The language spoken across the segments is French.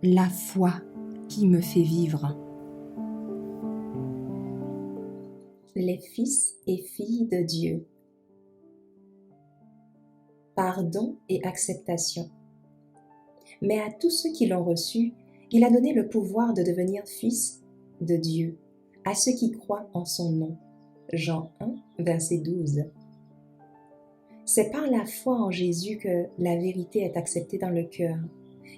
la foi qui me fait vivre. Les fils et filles de Dieu. Pardon et acceptation. Mais à tous ceux qui l'ont reçu, il a donné le pouvoir de devenir fils de Dieu, à ceux qui croient en son nom. Jean 1, verset 12. C'est par la foi en Jésus que la vérité est acceptée dans le cœur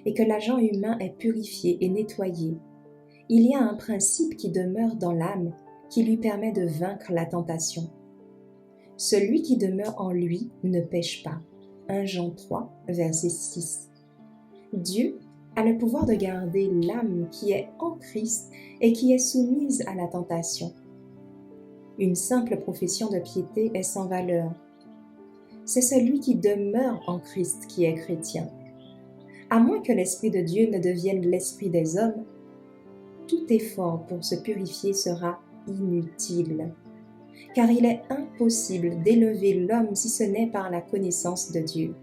et que l'agent humain est purifié et nettoyé. Il y a un principe qui demeure dans l'âme qui lui permet de vaincre la tentation. Celui qui demeure en lui ne pêche pas. 1 Jean 3, verset 6. Dieu a le pouvoir de garder l'âme qui est en Christ et qui est soumise à la tentation. Une simple profession de piété est sans valeur. C'est celui qui demeure en Christ qui est chrétien. À moins que l'Esprit de Dieu ne devienne l'esprit des hommes, tout effort pour se purifier sera inutile, car il est impossible d'élever l'homme si ce n'est par la connaissance de Dieu.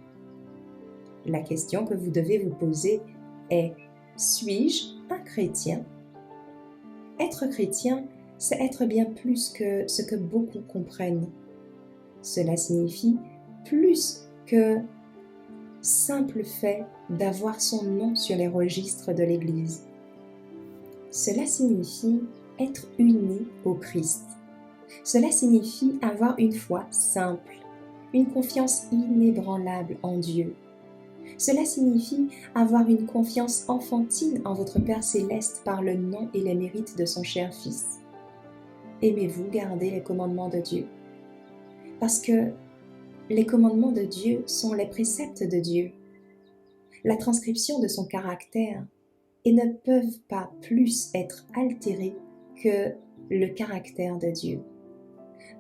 La question que vous devez vous poser est: suis-je un chrétien? Être chrétien, c'est être bien plus que ce que beaucoup comprennent. Cela signifie plus que simple fait d'avoir son nom sur les registres de l'Église. Cela signifie être uni au Christ. Cela signifie avoir une foi simple, une confiance inébranlable en Dieu. Cela signifie avoir une confiance enfantine en votre Père céleste par le nom et les mérites de son cher Fils. Aimez-vous garder les commandements de Dieu? Parce que les commandements de Dieu sont les préceptes de Dieu, la transcription de son caractère, et ne peuvent pas plus être altérés que le caractère de Dieu.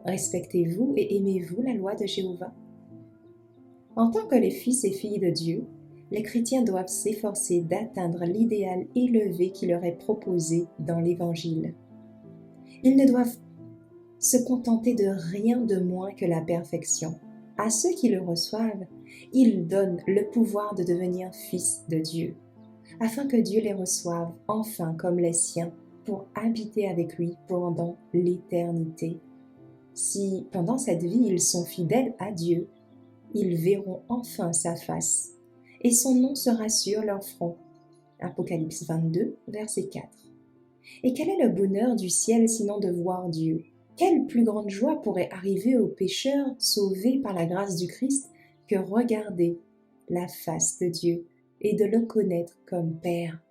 Respectez-vous et aimez-vous la loi de Jéhovah? En tant que les fils et filles de Dieu, les chrétiens doivent s'efforcer d'atteindre l'idéal élevé qui leur est proposé dans l'Évangile. Ils ne doivent se contenter de rien de moins que la perfection. À ceux qui le reçoivent, il donne le pouvoir de devenir fils de Dieu, afin que Dieu les reçoive enfin comme les siens pour habiter avec lui pendant l'éternité. Si pendant cette vie ils sont fidèles à Dieu, ils verront enfin sa face, et son nom sera sur leur front. Apocalypse 22, verset 4. Et quel est le bonheur du ciel sinon de voir Dieu? Quelle plus grande joie pourrait arriver aux pécheurs sauvés par la grâce du Christ que regarder la face de Dieu et de le connaître comme Père?